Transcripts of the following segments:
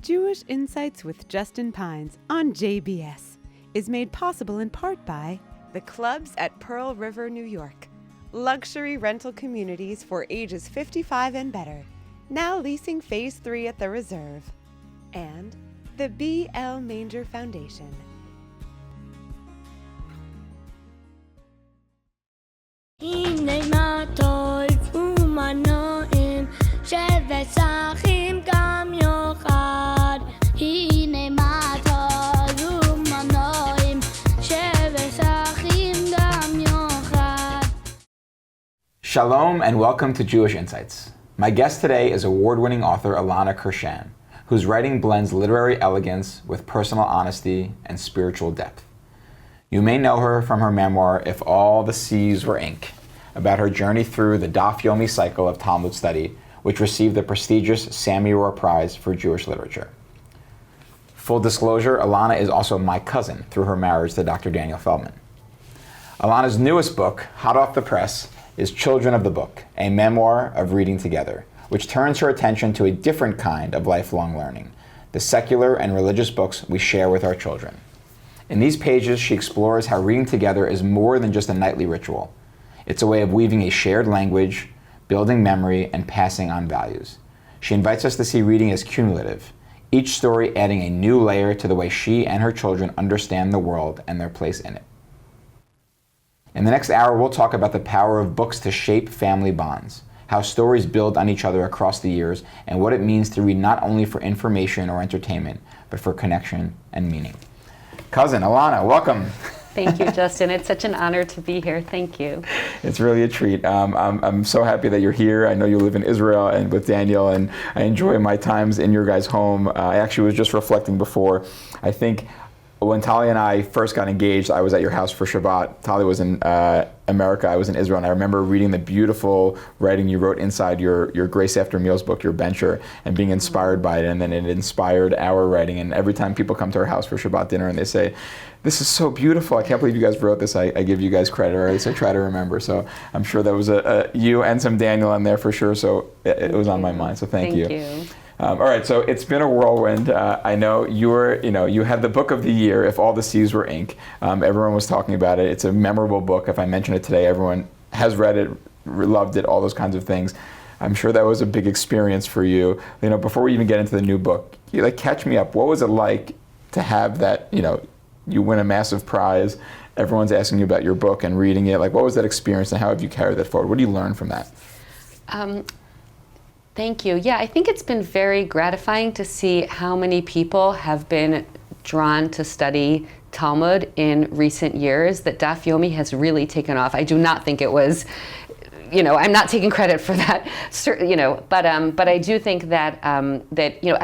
Jewish Insights with Justin Pines on JBS is made possible in part by the clubs at Pearl River, New York, luxury rental communities for ages 55 and better, now leasing Phase 3 at the Reserve, and the B.L. Manger Foundation. Shalom and welcome to Jewish Insights. My guest today is award-winning author Ilana Kurshan, whose writing blends literary elegance with personal honesty and spiritual depth. You may know her from her memoir, If All the Seas Were Ink, about her journey through the Daf Yomi cycle of Talmud study, which received the prestigious Sammy Rohr Prize for Jewish Literature. Full disclosure, Ilana is also my cousin through her marriage to Dr. Daniel Feldman. Ilana's newest book, hot off the press, is Children of the Book, a memoir of reading together, which turns her attention to a different kind of lifelong learning, the secular and religious books we share with our children. In these pages, she explores how reading together is more than just a nightly ritual. It's a way of weaving a shared language, building memory, and passing on values. She invites us to see reading as cumulative, each story adding a new layer to the way she and her children understand the world and their place in it. In the next hour, we'll talk about the power of books to shape family bonds, how stories build on each other across the years, and what it means to read not only for information or entertainment, but for connection and meaning. Cousin Ilana, welcome. Thank you, Justin. It's such an honor to be here. Thank you. It's really a treat. I'm so happy that you're here. I know you live in Israel and with Daniel, and I enjoy my times in your guys' home. I actually was just reflecting before. I think when Tali and I first got engaged, I was at your house for Shabbat. Tali was in America, I was in Israel, and I remember reading the beautiful writing you wrote inside your Grace After Meals book, your bencher, and being inspired by it, and then it inspired our writing. And every time people come to our house for Shabbat dinner and they say, "This is so beautiful, I can't believe you guys wrote this," I give you guys credit, or at least I try to remember. So I'm sure that was you and some Daniel in there for sure, so it was on my mind, so thank you. Thank you. All right, so it's been a whirlwind. I know you had the book of the year, If All the Seas Were Ink. Everyone was talking about it. It's a memorable book. If I mention it today, everyone has read it, loved it, all those kinds of things. I'm sure that was a big experience for you. Before we even get into the new book, catch me up. What was it like to have that, you win a massive prize, everyone's asking you about your book and reading it. What was that experience and how have you carried that forward? What do you learn from that? Thank you. Yeah, I think it's been very gratifying to see how many people have been drawn to study Talmud in recent years, that Daf Yomi has really taken off. I do not think it was, I'm not taking credit for that, but I do think that,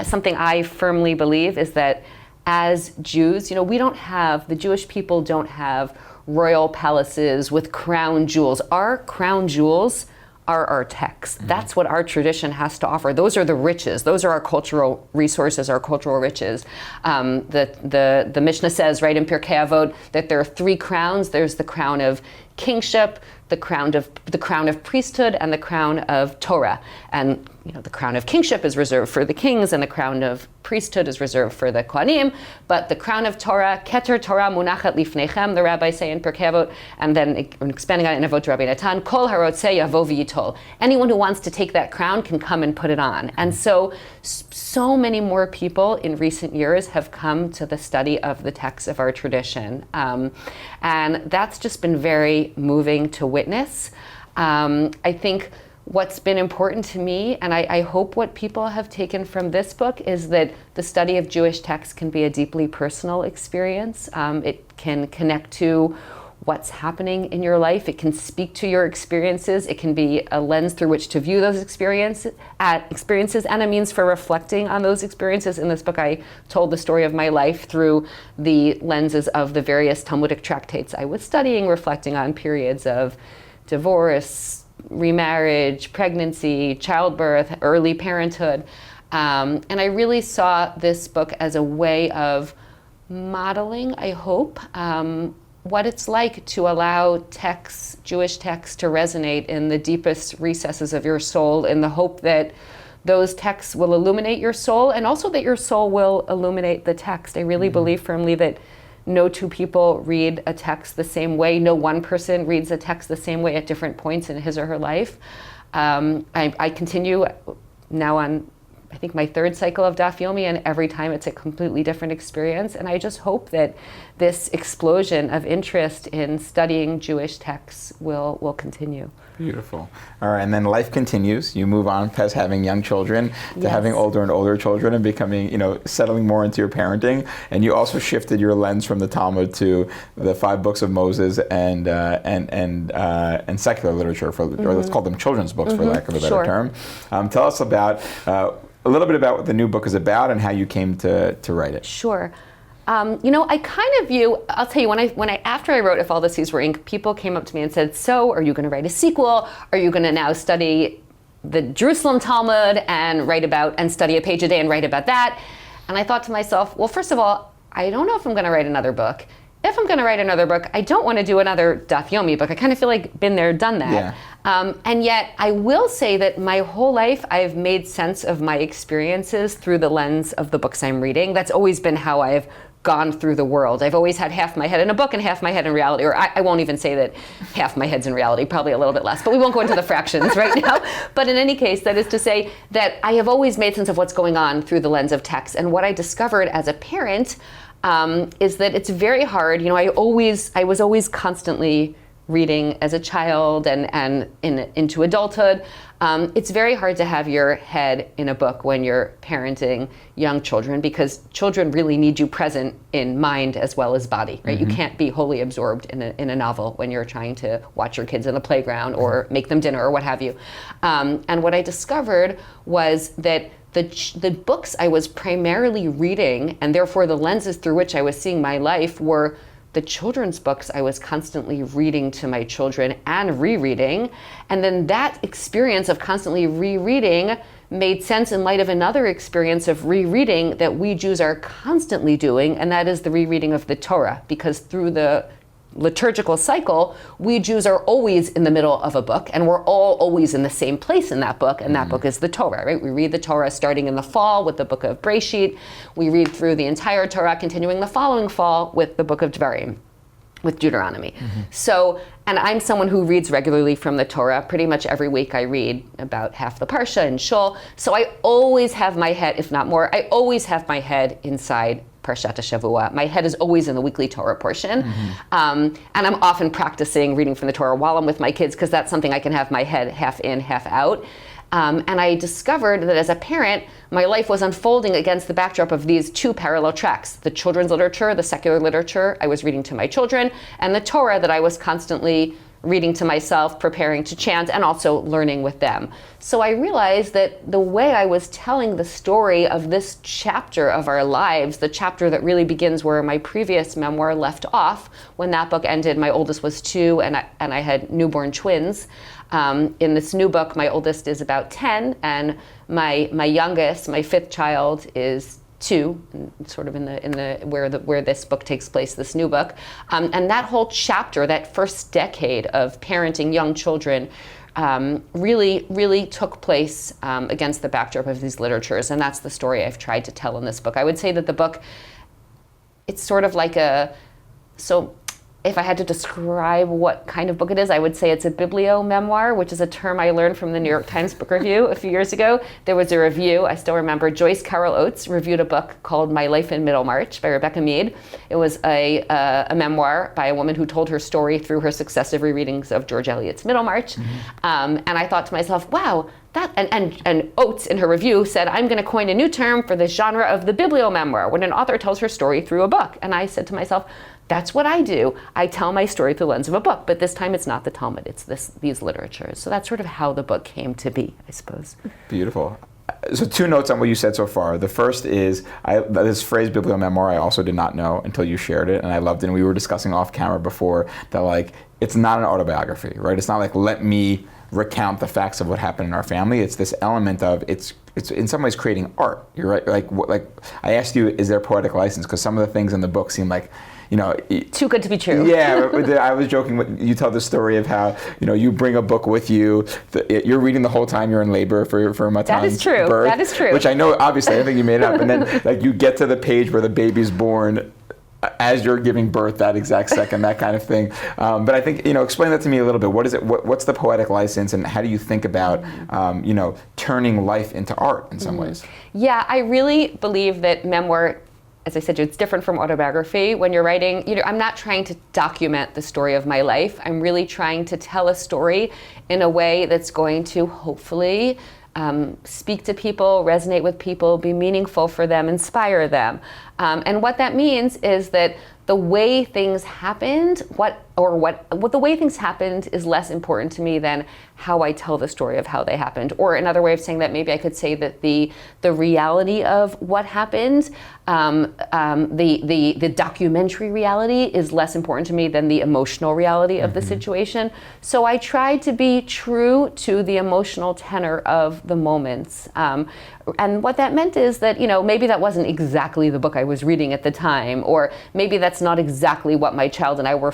something I firmly believe is that as Jews, the Jewish people don't have royal palaces with crown jewels. Our crown jewels are our texts. Mm-hmm. That's what our tradition has to offer. Those are the riches. Those are our cultural resources, our cultural riches. The Mishnah says, right in Pirkei Avot, that there are three crowns. There's the crown of kingship, the crown of priesthood, and the crown of Torah. And the crown of kingship is reserved for the kings, and the crown of priesthood is reserved for the Kohanim. But the crown of Torah, Keter Torah munachat lifnechem, the rabbis say in Pirkei Avot, and then expanding on it in Avot Rabbi Natan, Kol harotzeh yavo v'yitol. Anyone who wants to take that crown can come and put it on. And so many more people in recent years have come to the study of the texts of our tradition. And that's just been very moving to witness. I think what's been important to me, and I hope what people have taken from this book, is that the study of Jewish texts can be a deeply personal experience. It can connect to what's happening in your life. It can speak to your experiences. It can be a lens through which to view those experiences and a means for reflecting on those experiences. In this book, I told the story of my life through the lenses of the various Talmudic tractates I was studying, reflecting on periods of divorce, remarriage, pregnancy, childbirth, early parenthood. And I really saw this book as a way of modeling, I hope, what it's like to allow texts, Jewish texts, to resonate in the deepest recesses of your soul, in the hope that those texts will illuminate your soul, and also that your soul will illuminate the text. I really believe firmly that no two people read a text the same way. No one person reads a text the same way at different points in his or her life. I continue now on, I think, my third cycle of Daf Yomi, and every time it's a completely different experience. And I just hope that this explosion of interest in studying Jewish texts will continue. Beautiful. All right, and then life continues. You move on past having young children to having older and older children and becoming, settling more into your parenting. And you also shifted your lens from the Talmud to the 5 books of Moses and secular literature, or let's call them children's books, for lack of a better term. Tell us about a little bit about what the new book is about and how you came to write it. Sure. I kind of view, I'll tell you, after I wrote If All the Seas Were Ink, people came up to me and said, so are you going to write a sequel? Are you going to now study the Jerusalem Talmud and study a page a day and write about that? And I thought to myself, well, first of all, I don't know if I'm going to write another book. If I'm going to write another book, I don't want to do another Daf Yomi book. I kind of feel like been there, done that. Yeah. And yet I will say that my whole life I've made sense of my experiences through the lens of the books I'm reading. That's always been how I've gone through the world. I've always had half my head in a book and half my head in reality, or I won't even say that half my head's in reality, probably a little bit less, but we won't go into the fractions right now. But in any case, that is to say that I have always made sense of what's going on through the lens of text. And what I discovered as a parent is that it's very hard. I was always constantly reading as a child and into adulthood. It's very hard to have your head in a book when you're parenting young children, because children really need you present in mind as well as body, right? You can't be wholly absorbed in a novel when you're trying to watch your kids in the playground or make them dinner or what have you. And what I discovered was that the books I was primarily reading, and therefore the lenses through which I was seeing my life, were the children's books I was constantly reading to my children and rereading. And then that experience of constantly rereading made sense in light of another experience of rereading that we Jews are constantly doing, and that is the rereading of the Torah. Because through the liturgical cycle, we Jews are always in the middle of a book, and we're all always in the same place in that book, and that book is the Torah, right? We read the Torah starting in the fall with the book of Breshit. We read through the entire Torah, continuing the following fall with the book of Dvarim, with Deuteronomy. So, and I'm someone who reads regularly from the Torah. Pretty much every week I read about half the Parsha in Shul. So I always have my head, if not more, I always have my head inside Parshat HaShavua. My head is always in the weekly Torah portion. And I'm often practicing reading from the Torah while I'm with my kids, because that's something I can have my head half in, half out. And I discovered that as a parent, my life was unfolding against the backdrop of these 2 parallel tracks: the children's literature, the secular literature I was reading to my children, and the Torah that I was constantly reading to myself, preparing to chant, and also learning with them. So I realized that the way I was telling the story of this chapter of our lives, the chapter that really begins where my previous memoir left off, when that book ended, my oldest was 2 and I had newborn twins. In this new book, my oldest is about 10, and my youngest, my 5th child, is 2, sort of in the where this book takes place, this new book. And that whole chapter, that first decade of parenting young children, really took place against the backdrop of these literatures, and that's the story I've tried to tell in this book. I would say that the book, it's sort of like if I had to describe what kind of book it is, I would say it's a biblio-memoir, which is a term I learned from the New York Times Book Review a few years ago. There was a review, I still remember, Joyce Carol Oates reviewed a book called My Life in Middlemarch by Rebecca Mead. It was a memoir by a woman who told her story through her successive rereadings of George Eliot's Middlemarch. And I thought to myself, wow, and Oates in her review said, I'm going to coin a new term for this genre of the biblio-memoir, when an author tells her story through a book. And I said to myself, that's what I do. I tell my story through the lens of a book, but this time it's not the Talmud, it's these literatures. So that's sort of how the book came to be, I suppose. Beautiful. So 2 notes on what you said so far. The first is, this phrase biblio-memoir I also did not know until you shared it, and I loved it. And we were discussing off camera before that, like, it's not an autobiography, right? It's not like, let me recount the facts of what happened in our family. It's this element of it's in some ways creating art. You're right. Like I asked you, is there poetic license? Because some of the things in the book seem like, too good to be true. Yeah, I was joking. You tell the story of how you bring a book with you. You're reading the whole time you're in labor for Matan's That is true. birth. That is true. Which I know, obviously, I think you made it up. And then like you get to the page where the baby's born as you're giving birth that exact second, that kind of thing. But I think explain that to me a little bit. What is it? What's the poetic license, and how do you think about turning life into art in some ways? Yeah, I really believe that memoir, as I said, it's different from autobiography. When you're writing, I'm not trying to document the story of my life. I'm really trying to tell a story in a way that's going to hopefully speak to people, resonate with people, be meaningful for them, inspire them. And what that means is that the way things happened, the way things happened is less important to me than how I tell the story of how they happened. Or another way of saying that, maybe I could say that the reality of what happened, the documentary reality is less important to me than the emotional reality of the situation. So I tried to be true to the emotional tenor of the moments. And what that meant is that, maybe that wasn't exactly the book I was reading at the time, or maybe that's not exactly what my child and I were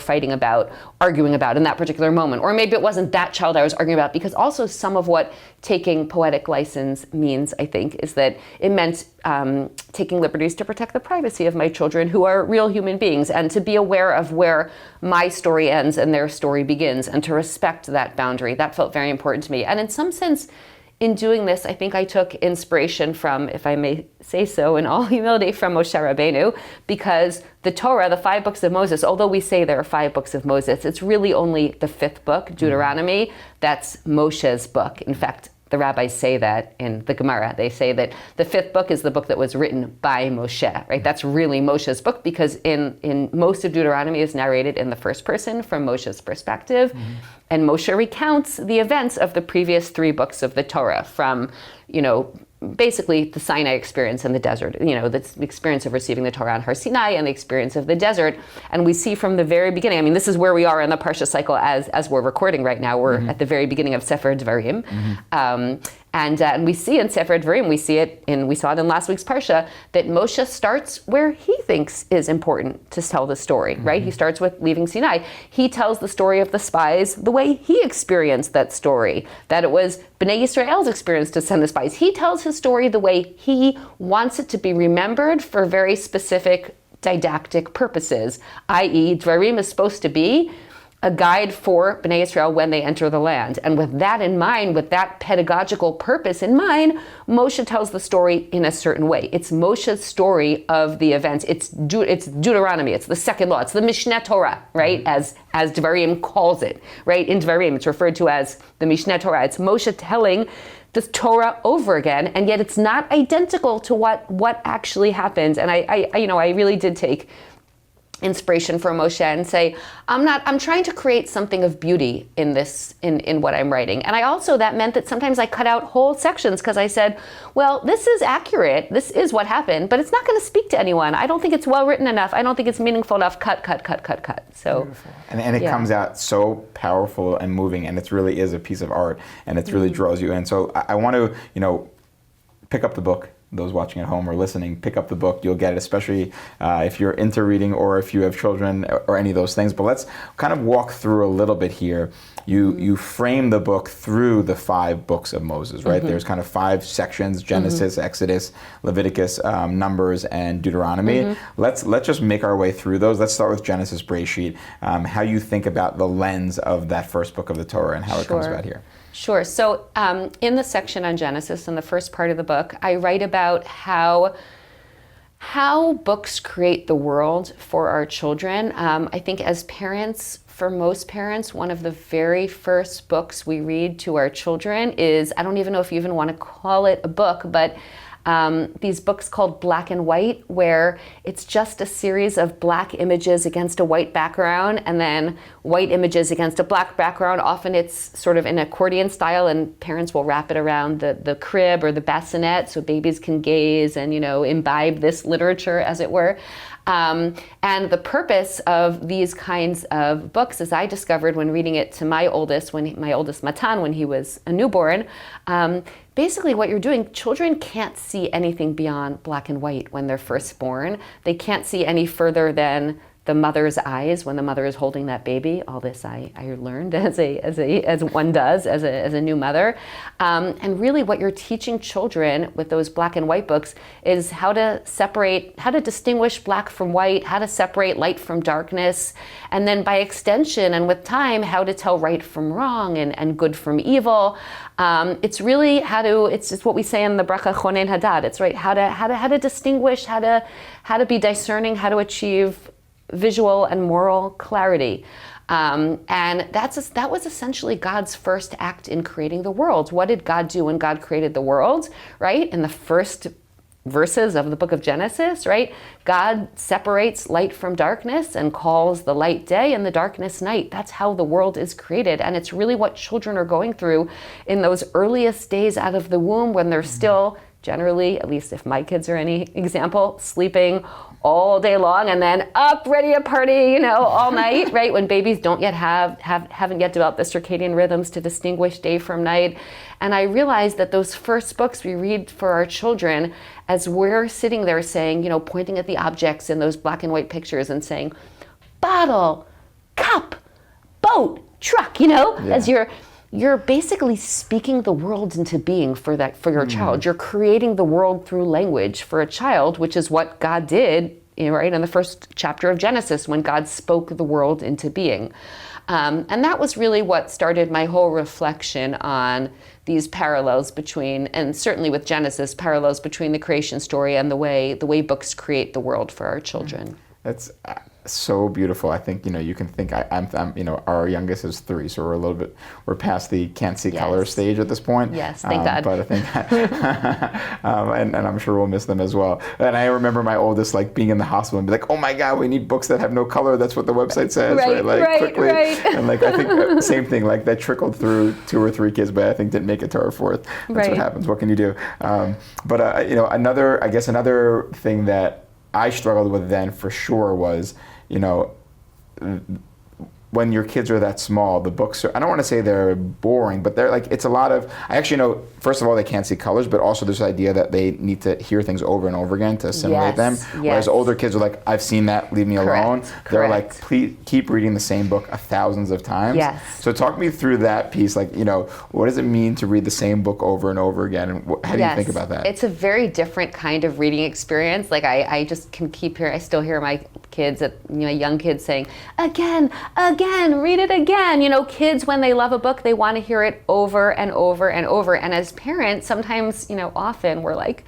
arguing about in that particular moment. Or maybe it wasn't that child I was arguing about, because also some of what taking poetic license means, I think, is that it meant taking liberties to protect the privacy of my children, who are real human beings, and to be aware of where my story ends and their story begins, and to respect that boundary. That felt very important to me. And in some sense, in doing this, I think I took inspiration from, if I may say so in all humility, from Moshe Rabbeinu, because the Torah, the 5 books of Moses, although we say there are 5 books of Moses, it's really only the 5th book, Deuteronomy, that's Moshe's book. In fact, the rabbis say that in the Gemara. They say that the 5th book is the book that was written by Moshe, right? That's really Moshe's book, because in most of Deuteronomy is narrated in the first person from Moshe's perspective. And Moshe recounts the events of the previous 3 books of the Torah, from, basically the Sinai experience in the desert, the experience of receiving the Torah on Har Sinai and the experience of the desert. And we see from the very beginning, this is where we are in the Parsha cycle as we're recording right now. We're at the very beginning of Sefer Dvarim. And we see in Sefer Dvarim, we saw it in last week's Parsha, that Moshe starts where he thinks is important to tell the story, right? He starts with leaving Sinai. He tells the story of the spies the way he experienced that story, that it was Bnei Yisrael's experience to send the spies. He tells his story the way he wants it to be remembered for very specific didactic purposes, i.e. Dvarim is supposed to be a guide for Bnei Israel when they enter the land. And with that in mind, with that pedagogical purpose in mind, Moshe tells the story in a certain way. It's Moshe's story of the events. It's Deuteronomy. It's the second law. It's the Mishneh Torah, right? As Dvarim calls it, right? In Dvarim, it's referred to as the Mishneh Torah. It's Moshe telling the Torah over again, and yet it's not identical to what actually happened. And I really did take inspiration from Moshe and say, I'm trying to create something of beauty in this, in what I'm writing. And that meant that sometimes I cut out whole sections, because I said, well, this is accurate, this is what happened, but it's not going to speak to anyone. I don't think it's well written enough. I don't think it's meaningful enough. Cut. So beautiful. And it comes out so powerful and moving, and it really is a piece of art, and it really draws you in. So I want to, pick up the book. Those watching at home or listening, pick up the book. You'll get it, especially if you're into reading or if you have children or any of those things. But let's kind of walk through a little bit here. You frame the book through the 5 books of Moses, right? There's kind of 5 sections: Genesis, Exodus, Leviticus, Numbers, and Deuteronomy. Let's just make our way through those. Let's start with Genesis, Bereshit. How you think about the lens of that first book of the Torah and how it comes about here. Sure. So in the section on Genesis, in the first part of the book, I write about how books create the world for our children. I think as parents, for most parents, one of the very first books we read to our children is, I don't even know if you even want to call it a book, but these books called Black and White, where it's just a series of black images against a white background, and then white images against a black background. Often it's sort of an accordion style, and parents will wrap it around the crib or the bassinet so babies can gaze and, imbibe this literature, as it were. And the purpose of these kinds of books, as I discovered when reading it to my oldest Matan, when he was a newborn, basically what you're doing, children can't see anything beyond black and white when they're first born. They can't see any further than the mother's eyes when the mother is holding that baby. All this I learned as one does as a new mother. And really what you're teaching children with those black and white books is how to distinguish black from white, how to separate light from darkness, and then by extension and with time, how to tell right from wrong and good from evil. It's really it's what we say in the bracha Chonen Hadad. It's right, how to distinguish, how to be discerning, how to achieve visual and moral clarity. And that was essentially God's first act in creating the world. What did God do when God created the world, right? In the first verses of the book of Genesis, right? God separates light from darkness and calls the light day and the darkness night. That's how the world is created. And it's really what children are going through in those earliest days out of the womb when they're still generally, at least if my kids are any example, sleeping all day long and then up, ready to party, all night, right? When babies don't yet haven't yet developed the circadian rhythms to distinguish day from night. And I realized that those first books we read for our children, as we're sitting there saying, pointing at the objects in those black and white pictures and saying, bottle, cup, boat, truck, as you're basically speaking the world into being for your child. You're creating the world through language for a child, which is what God did, right, in the first chapter of Genesis when God spoke the world into being. And that was really what started my whole reflection on these parallels between, and certainly with Genesis, parallels between the creation story and the way books create the world for our children. That's so beautiful. I think, you can think I'm our youngest is 3, so we're past the can't see color stage at this point. Yes, thank God. But I think, and I'm sure we'll miss them as well. And I remember my oldest being in the hospital and be like, oh my God, we need books that have no color. That's what the website says, right? Quickly. Right. And I think same thing, that trickled through 2 or 3 kids, but I think didn't make it to our 4th. That's what happens. What can you do? But another thing that I struggled with then for sure was, when your kids are that small, the books are, I don't want to say they're boring, but they're it's a lot of, I actually know, first of all, they can't see colors, but also there's this idea that they need to hear things over and over again to assimilate them. Whereas older kids are I've seen that, leave me alone. They're please keep reading the same book thousands of times. Yes. So talk me through that piece, what does it mean to read the same book over and over again? And how do you think about that? It's a very different kind of reading experience. I just can I still hear my kids, young kids saying, again, read it again. Kids, when they love a book, they want to hear it over and over and over. And as parents, sometimes, often we're like,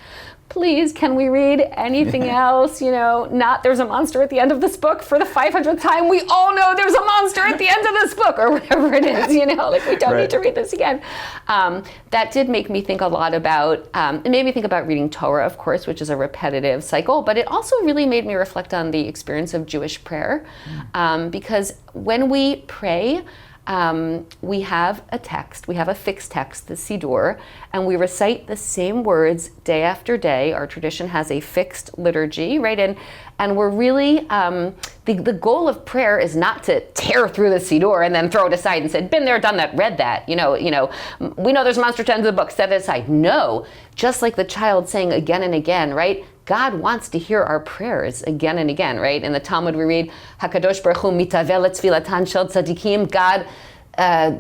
please, can we read anything else? Not there's a monster at the end of this book for the 500th time. We all know there's a monster at the end of this book, or whatever it is, we don't need to read this again. That did make me think a lot about, it made me think about reading Torah, of course, which is a repetitive cycle, but it also really made me reflect on the experience of Jewish prayer. Because when we pray, we have a text, we have a fixed text, the Siddur, and we recite the same words day after day. Our tradition has a fixed liturgy, right? And we're really, the goal of prayer is not to tear through the Siddur and then throw it aside and say, been there, done that, read that. We know there's a monster at the end of the book, set it aside. No, just like the child saying again and again, right? God wants to hear our prayers again and again, right? In the Talmud we read, HaKadosh Baruch Hu mitaveh letzfilatan shel tzadikim. God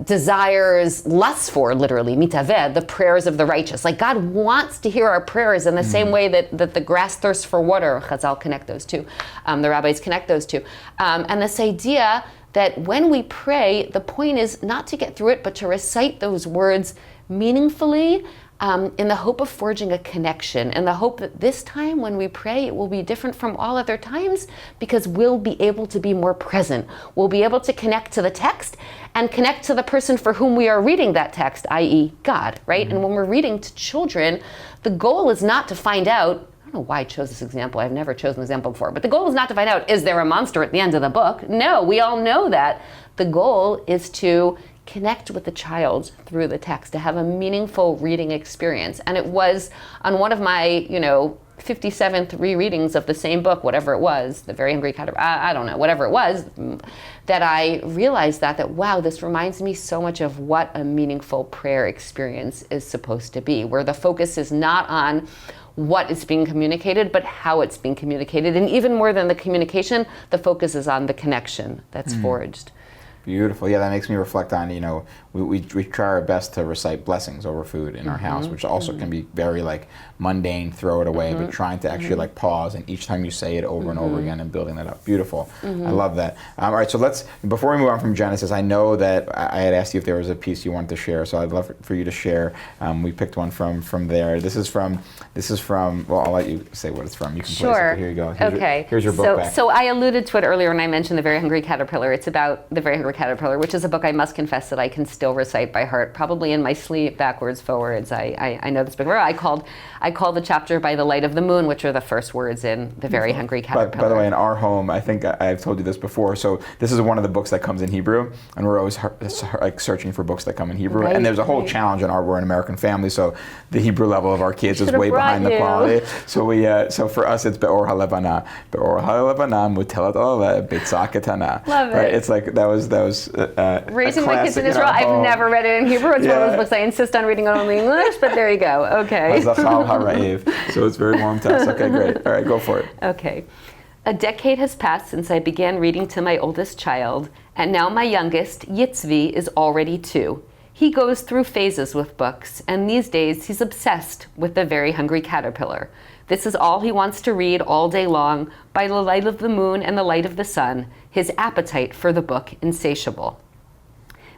desires, lusts for, literally, mitaveh, the prayers of the righteous. God wants to hear our prayers in the same way that the grass thirsts for water. Chazal connect those two. The rabbis connect those two. And this idea that when we pray, the point is not to get through it, but to recite those words meaningfully, in the hope of forging a connection, and the hope that this time when we pray, it will be different from all other times because we'll be able to be more present. We'll be able to connect to the text and connect to the person for whom we are reading that text, i.e. God, right? And when we're reading to children, the goal is not to find out, I don't know why I chose this example. I've never chosen an example before, but the goal is not to find out, is there a monster at the end of the book? No, we all know that. The goal is to connect with the child through the text, to have a meaningful reading experience. And it was on one of my, 57th rereadings of the same book, whatever it was, The Very Hungry Caterpillar, I don't know, whatever it was, that I realized that wow, this reminds me so much of what a meaningful prayer experience is supposed to be, where the focus is not on what is being communicated, but how it's being communicated. And even more than the communication, the focus is on the connection that's forged. Beautiful. Yeah, that makes me reflect on, we try our best to recite blessings over food in our house, which also can be very mundane, throw it away, but trying to actually pause and each time you say it over and over again and building that up. Beautiful. I love that. All right, so before we move on from Genesis, I know that I had asked you if there was a piece you wanted to share, so I'd love for you to share. We picked one from there. This is from, well, I'll let you say what it's from. You can place it, but here you go. Here's your book back. So I alluded to it earlier when I mentioned The Very Hungry Caterpillar. It's about The Very Hungry Caterpillar, which is a book I must confess that I can still recite by heart, probably in my sleep, backwards, forwards. I know this book. I call the chapter By the Light of the Moon, which are the first words in The Very Hungry Caterpillar. By the way, in our home, I think I've told you this before, so this is one of the books that comes in Hebrew, and we're always searching for books that come in Hebrew. Right, and there's a whole challenge we're an American family, so the Hebrew level of our kids is way behind the quality. So for us, it's Be'or HaLevana. Be'or HaLevana mutelat aleh beitzah ketana. Love it. Right? It's like that was Raising my kids in Israel. I've never read it in Hebrew. It's one of those books I insist on reading it only English, but there you go. Okay. So it's very warm to us. Okay, great. All right, go for it. Okay. A decade has passed since I began reading to my oldest child, and now my youngest, Yitzvi, is already 2. He goes through phases with books, and these days he's obsessed with The Very Hungry Caterpillar. This is all he wants to read all day long, by the light of the moon and the light of the sun, his appetite for the book insatiable.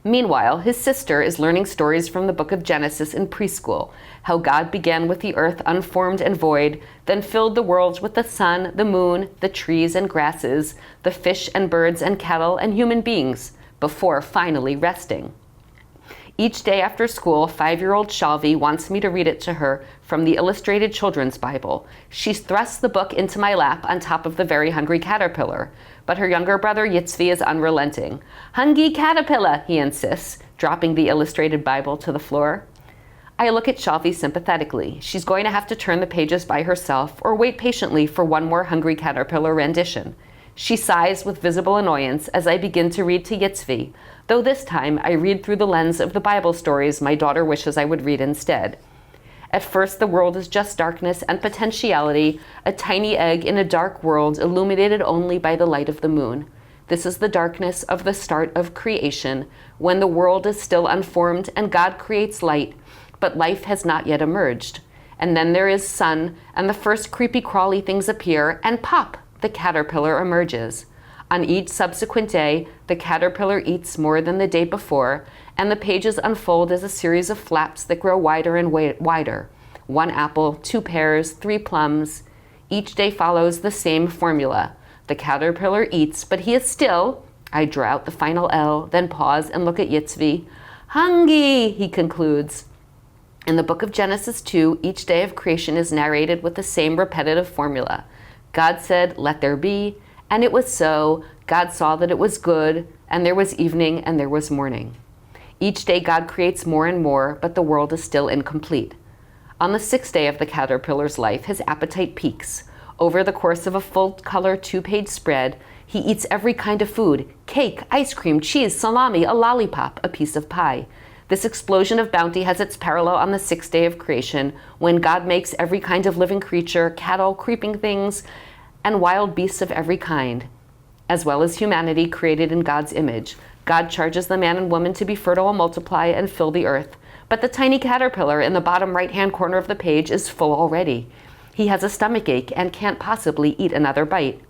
Meanwhile, his sister is learning stories from the book of Genesis in preschool, how God began with the earth unformed and void, then filled the worlds with the sun, the moon, the trees and grasses, the fish and birds and cattle and human beings, before finally resting. Each day after school, 5-year-old Shalvi wants me to read it to her from the Illustrated Children's Bible. She thrusts the book into my lap on top of The Very Hungry Caterpillar, but her younger brother Yitzvi is unrelenting. "Hungry caterpillar," he insists, dropping the Illustrated Bible to the floor. I look at Shalvi sympathetically. She's going to have to turn the pages by herself or wait patiently for one more Hungry Caterpillar rendition. She sighs with visible annoyance as I begin to read to Yitzvi, though this time I read through the lens of the Bible stories my daughter wishes I would read instead. At first, the world is just darkness and potentiality, a tiny egg in a dark world illuminated only by the light of the moon. This is the darkness of the start of creation, when the world is still unformed and God creates light, but life has not yet emerged. And then there is sun, and the first creepy crawly things appear, and pop, the caterpillar emerges. On each subsequent day, the caterpillar eats more than the day before, and the pages unfold as a series of flaps that grow wider and wider. 1 apple, 2 pears, 3 plums. Each day follows the same formula. The caterpillar eats, but he is still, I draw out the final L, then pause and look at Yitzvi. "Hungry," he concludes. In the book of Genesis 2, each day of creation is narrated with the same repetitive formula. God said, "Let there be," and it was so. God saw that it was good, and there was evening and there was morning. Each day God creates more and more, but the world is still incomplete. On the 6th day of the caterpillar's life, his appetite peaks. Over the course of a full-color 2-page spread, he eats every kind of food: cake, ice cream, cheese, salami, a lollipop, a piece of pie. This explosion of bounty has its parallel on the 6th day of creation, when God makes every kind of living creature, cattle, creeping things, and wild beasts of every kind, as well as humanity created in God's image. God charges the man and woman to be fertile and multiply and fill the earth. But the tiny caterpillar in the bottom right-hand corner of the page is full already. He has a stomachache and can't possibly eat another bite.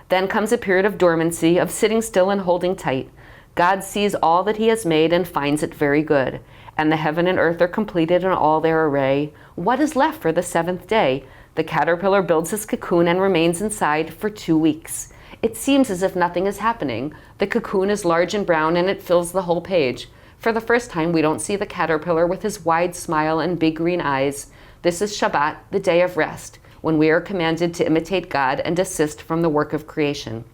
Then comes a period of dormancy, of sitting still and holding tight. God sees all that he has made and finds it very good. And the heaven and earth are completed in all their array. What is left for the seventh day? The caterpillar builds his cocoon and remains inside for 2 weeks. It seems as if nothing is happening. The cocoon is large and brown and it fills the whole page. For the first time, we don't see the caterpillar with his wide smile and big green eyes. This is Shabbat, the day of rest, when we are commanded to imitate God and desist from the work of creation.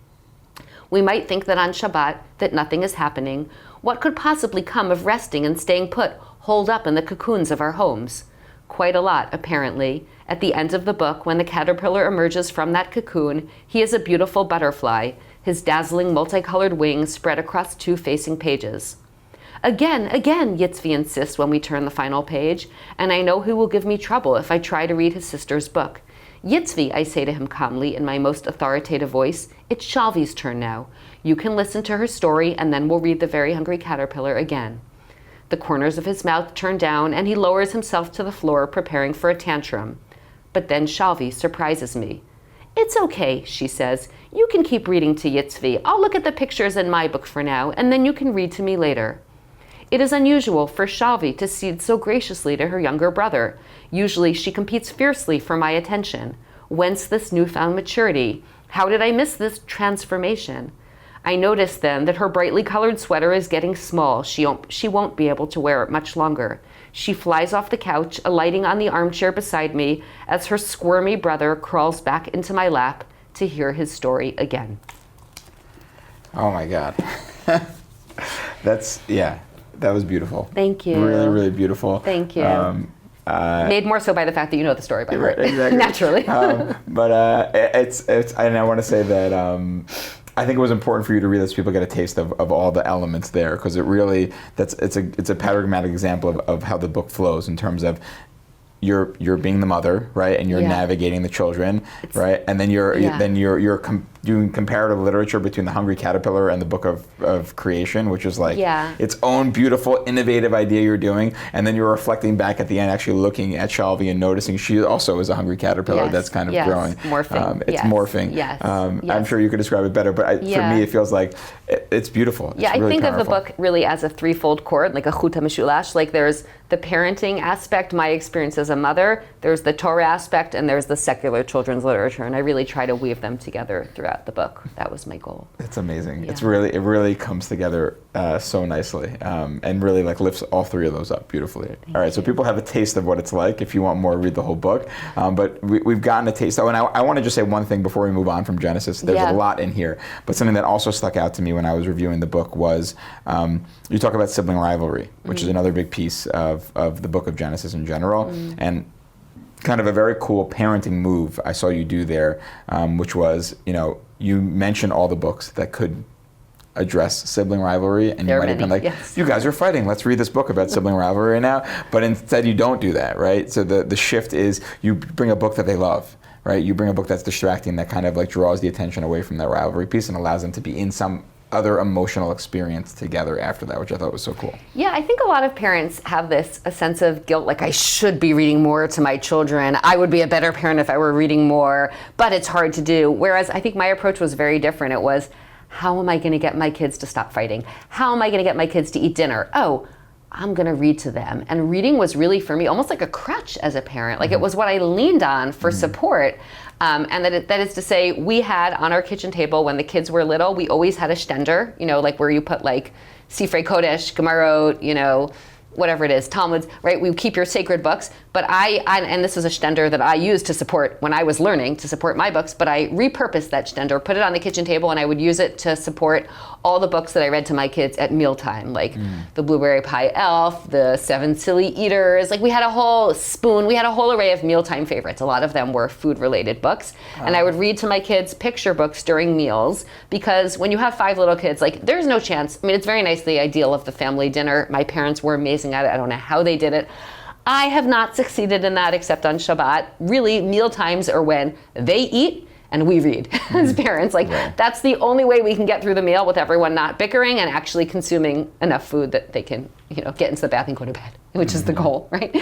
We might think that on Shabbat, that nothing is happening. What could possibly come of resting and staying put, holed up in the cocoons of our homes? Quite a lot, apparently. At the end of the book, when the caterpillar emerges from that cocoon, he is a beautiful butterfly, his dazzling multicolored wings spread across 2 facing pages. Again, Yitzvi insists when we turn the final page, and I know he will give me trouble if I try to read his sister's book. Yitzvi, I say to him calmly in my most authoritative voice, it's Shalvi's turn now. You can listen to her story, and then we'll read The Very Hungry Caterpillar again. The corners of his mouth turn down, and he lowers himself to the floor, preparing for a tantrum. But then Shalvi surprises me. It's okay, she says. You can keep reading to Yitzvi. I'll look at the pictures in my book for now, and then you can read to me later. It is unusual for Shalvi to cede so graciously to her younger brother. Usually she competes fiercely for my attention. Whence this newfound maturity? How did I miss this transformation? I notice then that her brightly colored sweater is getting small. She won't be able to wear it much longer. She flies off the couch, alighting on the armchair beside me as her squirmy brother crawls back into my lap to hear his story again. Oh my God. That was beautiful. Thank you. Really, really beautiful. Thank you. Made more so by the fact that you know the story by heart. Right, exactly. Naturally. It's and I want to say that I think it was important for you to read this so people get a taste of all the elements there, because it really, it's a paradigmatic example of how the book flows in terms of you're being the mother, right, and you're navigating the children, right, and then you're doing comparative literature between the Hungry Caterpillar and the Book of Creation, which is like its own beautiful, innovative idea you're doing, and then you're reflecting back at the end, actually looking at Shalvi and noticing she also is a hungry caterpillar that's kind of growing. Morphing. It's morphing. Yes. I'm sure you could describe it better, but for me, it feels like it's beautiful. It's I really think powerful. of the book really as a threefold cord, like a chut hamishulash. Like there's the parenting aspect, my experience as a mother, there's the Torah aspect, and there's the secular children's literature, and I really try to weave them together throughout the book. That was my goal. It's amazing. It really comes together so nicely, and really like lifts all 3 of those up beautifully. All right, so people have a taste of what it's like. If you want more, read the whole book. But we've gotten a taste. Oh, and I want to just say one thing before we move on from Genesis. There's a lot in here, but something that also stuck out to me when I was reviewing the book was you talk about sibling rivalry, which is another big piece of the book of Genesis in general, and kind of a very cool parenting move I saw you do there, which was, you mentioned all the books that could address sibling rivalry, and you might have been like, you guys are fighting, let's read this book about sibling rivalry right now, but instead you don't do that, right? So the shift is you bring a book that they love, right? You bring a book that's distracting, that kind of like draws the attention away from that rivalry piece and allows them to be in some other emotional experience together after that, which I thought was so cool. Yeah, I think a lot of parents have a sense of guilt, like I should be reading more to my children. I would be a better parent if I were reading more, but it's hard to do. Whereas I think my approach was very different. It was, how am I going to get my kids to stop fighting? How am I going to get my kids to eat dinner? Oh, I'm going to read to them. And reading was really, for me, almost like a crutch as a parent. Like it was what I leaned on for support. And that is to say, we had on our kitchen table when the kids were little, we always had a stender, like where you put like Sifrei Kodesh, Gemarot, whatever it is, Talmuds, right? We keep your sacred books. But and this was a stender that I used to support when I was learning to support my books, but I repurposed that stender, put it on the kitchen table, and I would use it to support all the books that I read to my kids at mealtime, like the Blueberry Pie Elf, the 7 Silly Eaters. Like we had a whole spoon, we had a whole array of mealtime favorites. A lot of them were food-related books. And I would read to my kids picture books during meals, because when you have 5 little kids, like there's no chance. I mean, it's very nice, the ideal of the family dinner. My parents were amazing at it. I don't know how they did it. I have not succeeded in that except on Shabbat. Really, meal times are when they eat and we read as parents. Like that's the only way we can get through the meal with everyone not bickering and actually consuming enough food that they can, get into the bath and go to bed, which is the goal, right?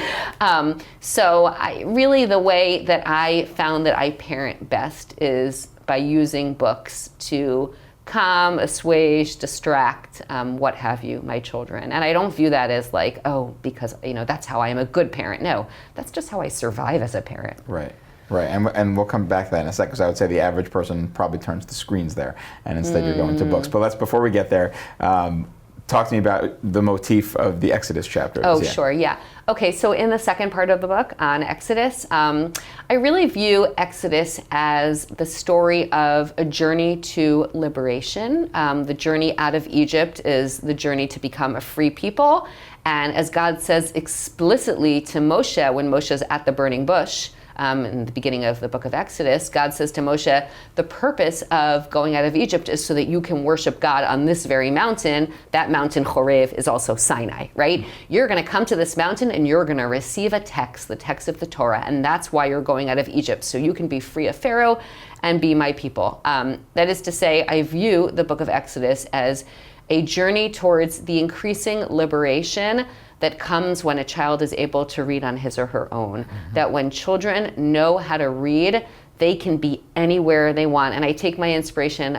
So the way that I found that I parent best is by using books to calm, assuage, distract, what have you, my children. And I don't view that as like, oh, because, that's how I am a good parent. No, that's just how I survive as a parent. Right. Right, and we'll come back to that in a second, because I would say the average person probably turns to screens there, and instead you're going to books. But before we get there, talk to me about the motif of the Exodus chapter. Oh, sure, yeah. Okay, so in the second part of the book on Exodus, I really view Exodus as the story of a journey to liberation. The journey out of Egypt is the journey to become a free people. And as God says explicitly to Moshe when Moshe's at the burning bush, in the beginning of the book of Exodus, God says to Moshe, the purpose of going out of Egypt is so that you can worship God on this very mountain. That mountain, Horeb, is also Sinai, right? You're going to come to this mountain and you're going to receive a text, the text of the Torah, and that's why you're going out of Egypt, so you can be free of Pharaoh and be my people. That is to say, I view the book of Exodus as a journey towards the increasing liberation that comes when a child is able to read on his or her own. That when children know how to read, they can be anywhere they want. And I take my inspiration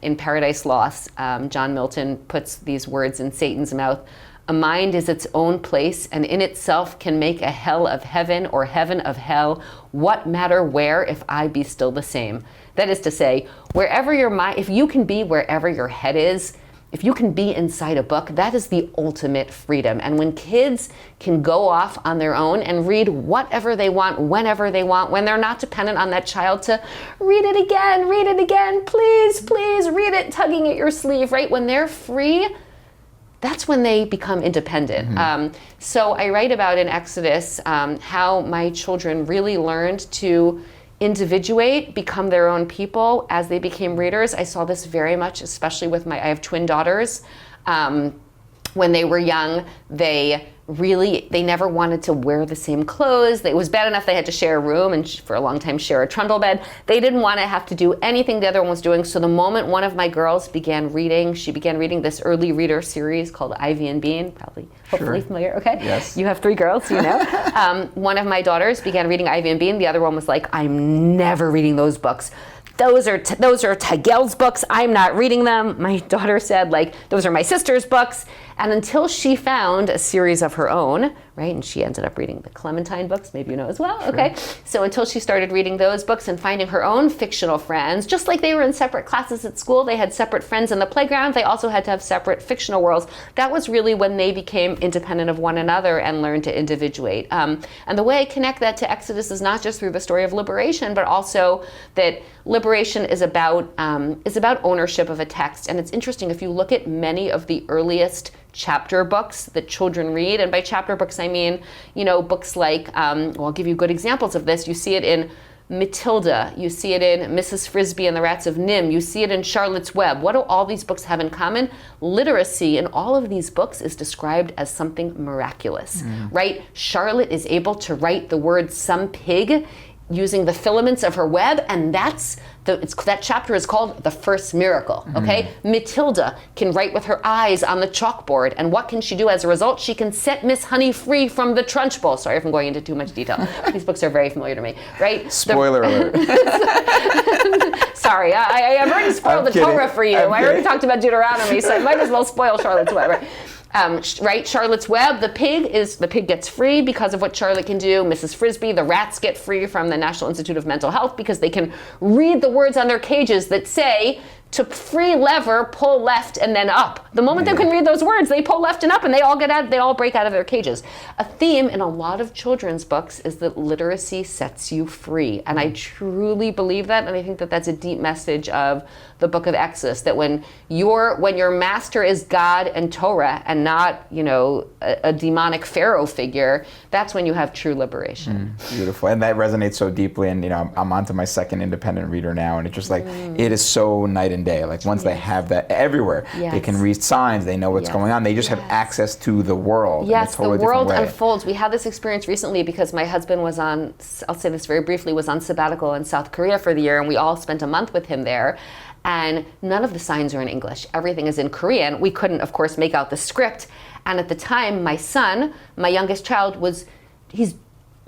in Paradise Lost. John Milton puts these words in Satan's mouth. A mind is its own place, and in itself can make a hell of heaven or heaven of hell. What matter where, if I be still the same? That is to say, wherever your mind, if you can be wherever your head is, if you can be inside a book, that is the ultimate freedom. And when kids can go off on their own and read whatever they want, whenever they want, when they're not dependent on that child to read it again, please, read it, tugging at your sleeve, right? When they're free, that's when they become independent. So I write about in Exodus how my children really learned to individuate, become their own people as they became readers. I saw this very much, especially with I have twin daughters. When they were young, they never wanted to wear the same clothes. It was bad enough they had to share a room and for a long time share a trundle bed. They didn't want to have to do anything the other one was doing. So the moment one of my girls began reading, she began reading this early reader series called Ivy and Bean, hopefully familiar, okay? Yes. You have 3 girls, so you know. One of my daughters began reading Ivy and Bean. The other one was like, I'm never reading those books. Those are Tegel's books. I'm not reading them. My daughter said, those are my sister's books. And until she found a series of her own, right? And she ended up reading the Clementine books, maybe you know as well, okay? So until she started reading those books and finding her own fictional friends, just like they were in separate classes at school, they had separate friends in the playground, they also had to have separate fictional worlds. That was really when they became independent of one another and learned to individuate. And the way I connect that to Exodus is not just through the story of liberation, but also that liberation is about ownership of a text. And it's interesting, if you look at many of the earliest chapter books that children read, and by chapter books I mean, books like, I'll give you good examples of this. You see it in Matilda, you see it in Mrs. Frisbee and the Rats of Nim, you see it in Charlotte's Web. What do all these books have in common? Literacy in all of these books is described as something miraculous, right? Charlotte is able to write the word some pig using the filaments of her web, and that chapter is called The First Miracle, okay? Matilda can write with her eyes on the chalkboard, and what can she do as a result? She can set Miss Honey free from the trunch bowl. Sorry if I'm going into too much detail. These books are very familiar to me, right? Spoiler alert. Sorry, I've already spoiled the Torah for you. I already talked about Deuteronomy, so I might as well spoil Charlotte's Web, right? Right, Charlotte's Web, the pig gets free because of what Charlotte can do. Mrs. Frisbee, the rats get free from the National Institute of Mental Health because they can read the words on their cages that say, to free lever, pull left and then up. The moment they can read those words, they pull left and up and they all break out of their cages. A theme in a lot of children's books is that literacy sets you free. And I truly believe that, and I think that that's a deep message of the book of Exodus, that when your master is God and Torah and not, a demonic Pharaoh figure, that's when you have true liberation. Beautiful. And that resonates so deeply. And, I'm on to my second independent reader now, and it's just it is so night and day. Once they have that everywhere, they can read signs, they know what's going on, they just have access to the world. Yes, in a totally the world different way. unfolds. We had this experience recently because my husband was on, I'll say this very briefly, was on sabbatical in South Korea for the year, and we all spent a month with him there. And none of the signs are in English. Everything is in Korean. We couldn't, of course, make out the script. And at the time, my son, my youngest child, he's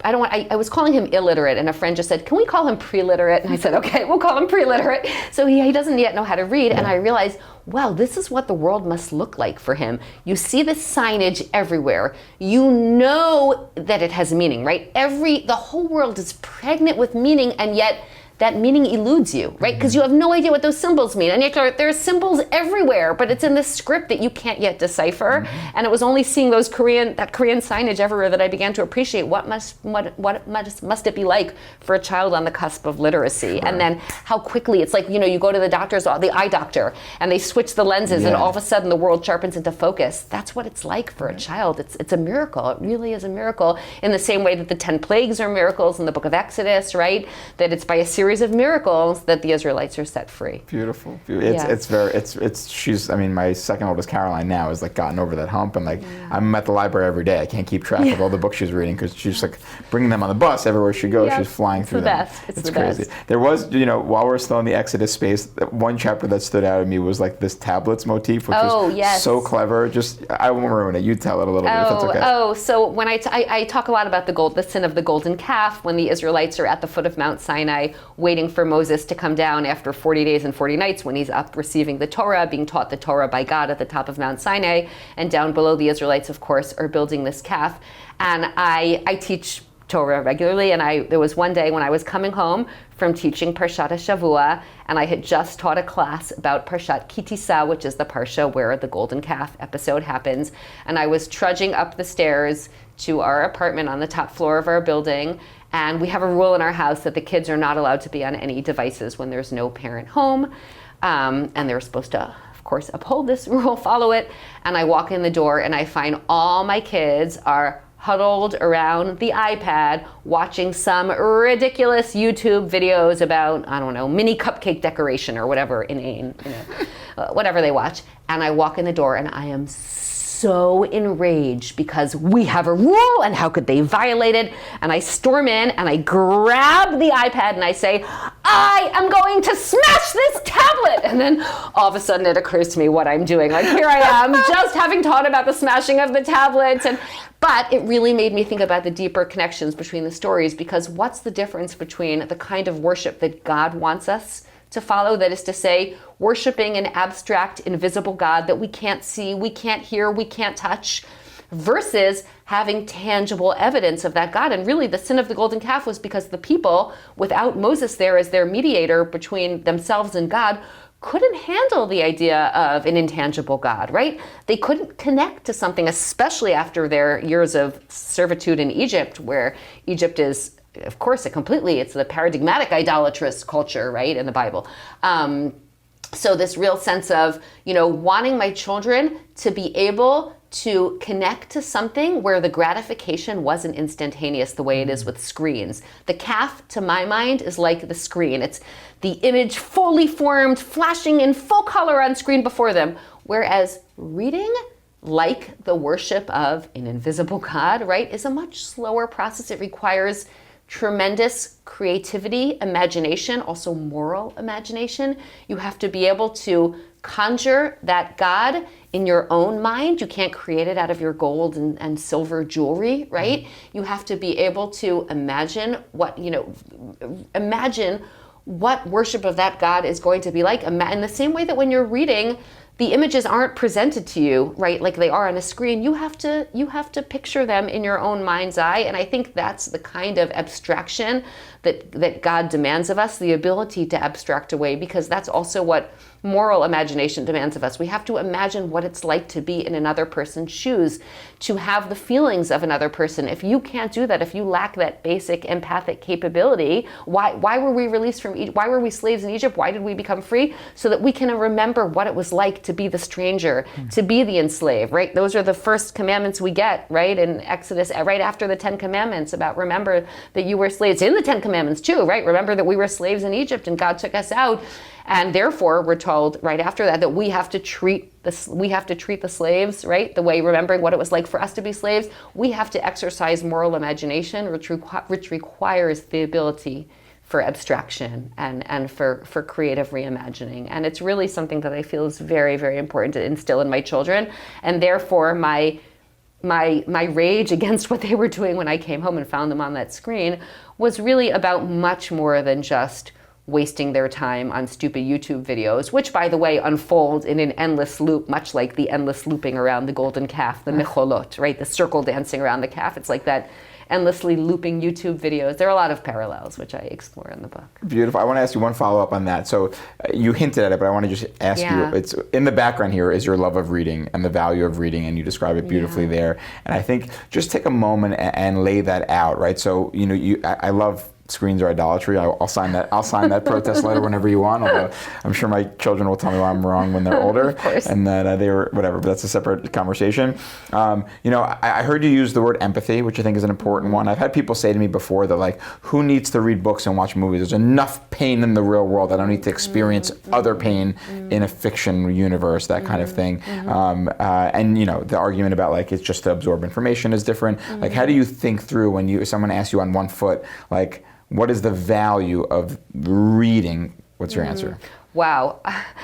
I was calling him illiterate, and a friend just said, can we call him pre-literate? And I said, okay, we'll call him pre-literate. So he doesn't yet know how to read. And I realized, well, this is what the world must look like for him. You see the signage everywhere. You know that it has meaning, right? The whole world is pregnant with meaning, and yet that meaning eludes you, right? Because you have no idea what those symbols mean. And yet there are symbols everywhere, but it's in this script that you can't yet decipher. And it was only seeing that Korean signage everywhere that I began to appreciate what must it be like for a child on the cusp of literacy. Sure. And then how quickly, it's like, you go to the eye doctor, and they switch the lenses, and all of a sudden the world sharpens into focus. That's what it's like for a child. It's a miracle. It really is a miracle, in the same way that the 10 plagues are miracles in the book of Exodus, right? That it's by a series of miracles that the Israelites are set free. Beautiful. My second oldest Caroline now has like gotten over that hump, and I'm at the library every day. I can't keep track of all the books she's reading, because she's like bringing them on the bus everywhere she goes. She's flying through them. It's the crazy. Best. There was, while we're still in the Exodus space, one chapter that stood out to me was like this tablets motif, which was so clever. I won't ruin it. You tell it a little bit, if that's okay. So when I talk a lot about the sin of the golden calf, when the Israelites are at the foot of Mount Sinai, waiting for Moses to come down after 40 days and 40 nights, when he's up receiving the Torah, being taught the Torah by God at the top of Mount Sinai, and down below the Israelites, of course, are building this calf. And I teach Torah regularly, and there was one day when I was coming home from teaching Parshat Shavua, and I had just taught a class about Parshat Kitisa, which is the parsha where the golden calf episode happens, and I was trudging up the stairs to our apartment on the top floor of our building. And we have a rule in our house that the kids are not allowed to be on any devices when there's no parent home. And they're supposed to, of course, uphold this rule, follow it. And I walk in the door, and I find all my kids are huddled around the iPad watching some ridiculous YouTube videos about, I don't know, mini cupcake decoration or whatever, inane, whatever they watch. And I walk in the door, and I am so enraged because we have a rule, and how could they violate it? And I storm in, and I grab the iPad, and I say, I am going to smash this tablet. And then all of a sudden it occurs to me what I'm doing. Like, here I am, just having taught about the smashing of the tablets. But it really made me think about the deeper connections between the stories, because what's the difference between the kind of worship that God wants us to follow, that is to say, worshiping an abstract, invisible God that we can't see, we can't hear, we can't touch, versus having tangible evidence of that God. And really, the sin of the golden calf was because the people, without Moses there as their mediator between themselves and God, couldn't handle the idea of an intangible God, right? They couldn't connect to something, especially after their years of servitude in Egypt, where Egypt is, of course, it's the paradigmatic idolatrous culture, right, in the Bible. So this real sense of, wanting my children to be able to connect to something where the gratification wasn't instantaneous the way it is with screens. The calf, to my mind, is like the screen. It's the image fully formed, flashing in full color on screen before them. Whereas reading, like the worship of an invisible God, right, is a much slower process. It requires tremendous creativity, imagination, also moral imagination. You have to be able to conjure that God in your own mind. You can't create it out of your gold and silver jewelry, right? You have to be able to imagine what worship of that God is going to be like. In the same way that when you're reading, the images aren't presented to you, right, like they are on a screen. You have to picture them in your own mind's eye. And I think that's the kind of abstraction that God demands of us, the ability to abstract away, because that's also what moral imagination demands of us. We have to imagine what it's like to be in another person's shoes, to have the feelings of another person. If you can't do that, if you lack that basic empathic capability, why were we released from Egypt? Why were we slaves in Egypt? Why did we become free? So that we can remember what it was like to be the stranger, to be the enslaved, right? Those are the first commandments we get, right, in Exodus, right after the 10 Commandments, about remember that you were slaves. In the 10 Commandments too, right? Remember that we were slaves in Egypt and God took us out. And therefore, we're told right after that we have to treat the slaves, right, the way, remembering what it was like for us to be slaves. We have to exercise moral imagination, which requires the ability for abstraction and for creative reimagining. And it's really something that I feel is very, very important to instill in my children. And therefore, my my rage against what they were doing when I came home and found them on that screen was really about much more than just wasting their time on stupid YouTube videos, which, by the way, unfold in an endless loop, much like the endless looping around the golden calf, the mecholot, right? The circle dancing around the calf. It's like that endlessly looping YouTube videos. There are a lot of parallels, which I explore in the book. Beautiful. I want to ask you one follow-up on that. So you hinted at it, but I want to just ask you, it's in the background here is your love of reading and the value of reading, and you describe it beautifully there. And I think just take a moment and lay that out, right? So, I love screens are idolatry. I'll sign that. I'll sign that protest letter whenever you want. Although I'm sure my children will tell me why I'm wrong when they're older, of course. And that they were whatever. But that's a separate conversation. I heard you use the word empathy, which I think is an important one. I've had people say to me before that, like, who needs to read books and watch movies? There's enough pain in the real world. I don't need to experience other pain in a fiction universe. That kind of thing. The argument about like it's just to absorb information is different. Like, how do you think through when someone asks you on one foot, like, what is the value of reading? What's your answer? Wow.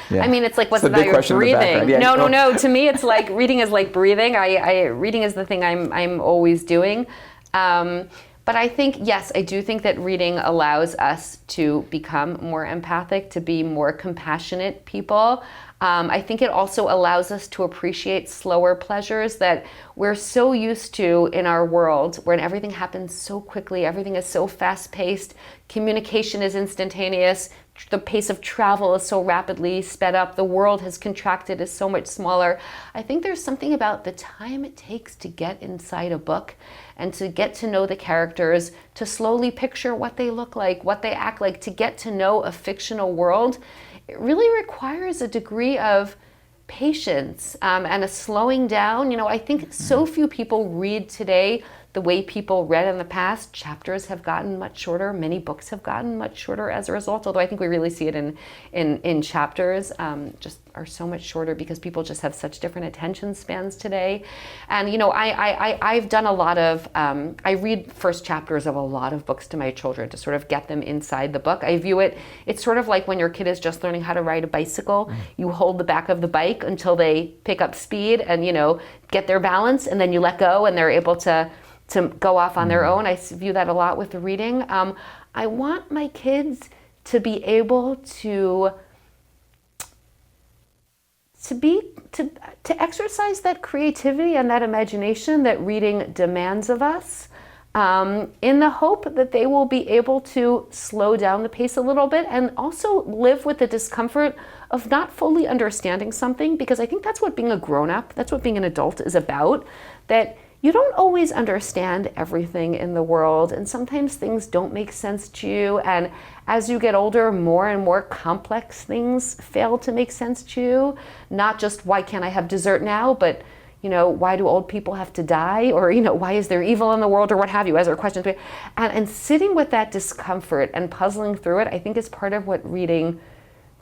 Yeah. I mean, it's like, what's the the value of breathing? Yeah, No. To me, it's like reading is like breathing. Reading is the thing I'm always doing. But I think, yes, I do think that reading allows us to become more empathic, to be more compassionate people. I think it also allows us to appreciate slower pleasures that we're so used to in our world, where everything happens so quickly, everything is so fast-paced, communication is instantaneous, the pace of travel is so rapidly sped up, the world has contracted, is so much smaller. I think there's something about the time it takes to get inside a book and to get to know the characters, to slowly picture what they look like, what they act like, to get to know a fictional world. It really requires a degree of patience and a slowing down. I think so few people read today the way people read in the past. Chapters have gotten much shorter. Many books have gotten much shorter as a result, although I think we really see it in chapters, just are so much shorter because people just have such different attention spans today. And I've done a lot of, I read first chapters of a lot of books to my children to sort of get them inside the book. I view it's sort of like when your kid is just learning how to ride a bicycle. You hold the back of the bike until they pick up speed and get their balance, and then you let go and they're able to go off on their own. I view that a lot with the reading. I want my kids to be able to exercise that creativity and that imagination that reading demands of us, in the hope that they will be able to slow down the pace a little bit and also live with the discomfort of not fully understanding something, because I think that's what being a grown-up, that's what being an adult is about, that you don't always understand everything in the world, and sometimes things don't make sense to you, and as you get older, more and more complex things fail to make sense to you. Not just why can't I have dessert now, but why do old people have to die, or why is there evil in the world, or what have you, as our questions. And sitting with that discomfort and puzzling through it, I think is part of what reading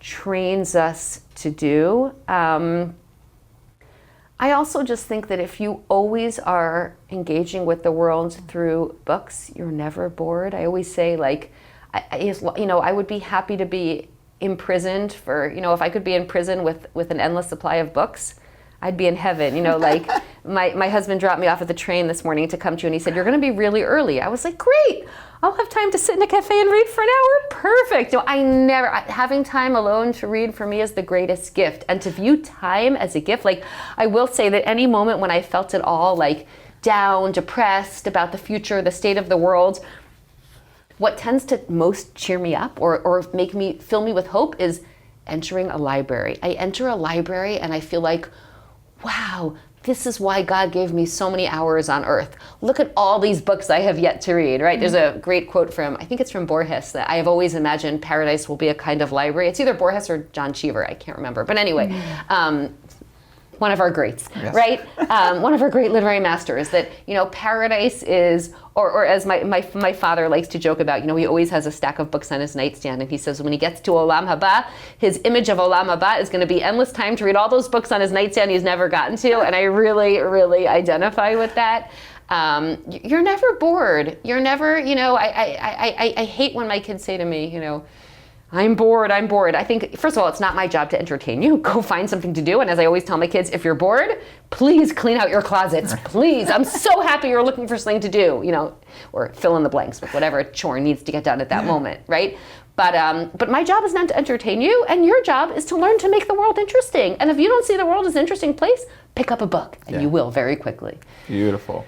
trains us to do. I also just think that if you always are engaging with the world through books, you're never bored. I always say, like, I would be happy to be imprisoned for, if I could be in prison with an endless supply of books, I'd be in heaven. Like my husband dropped me off at the train this morning to come to you, and he said, "You're going to be really early." I was like, "Great, I'll have time to sit in a cafe and read for an hour. Perfect." Having time alone to read for me is the greatest gift. And to view time as a gift, like, I will say that any moment when I felt at all like down, depressed about the future, the state of the world, what tends to most cheer me up or fill me with hope is entering a library. I enter a library and I feel like, wow, this is why God gave me so many hours on earth. Look at all these books I have yet to read, right? There's a great quote from, I think it's from Borges, that I have always imagined paradise will be a kind of library. It's either Borges or John Cheever, I can't remember. But anyway, one of our greats, yes. Right? One of our great literary masters, that, paradise is, or as my father likes to joke about, he always has a stack of books on his nightstand, and he says when he gets to Olam Haba, his image of Olam Haba is going to be endless time to read all those books on his nightstand he's never gotten to, and I really, really identify with that. You're never bored. You're never, I hate when my kids say to me, I'm bored. I think, first of all, it's not my job to entertain you. Go find something to do. And as I always tell my kids, if you're bored, please clean out your closets. Please. I'm so happy you're looking for something to do, or fill in the blanks with whatever chore needs to get done at that moment, right? But my job is not to entertain you, and your job is to learn to make the world interesting. And if you don't see the world as an interesting place, pick up a book, and you will very quickly. Beautiful.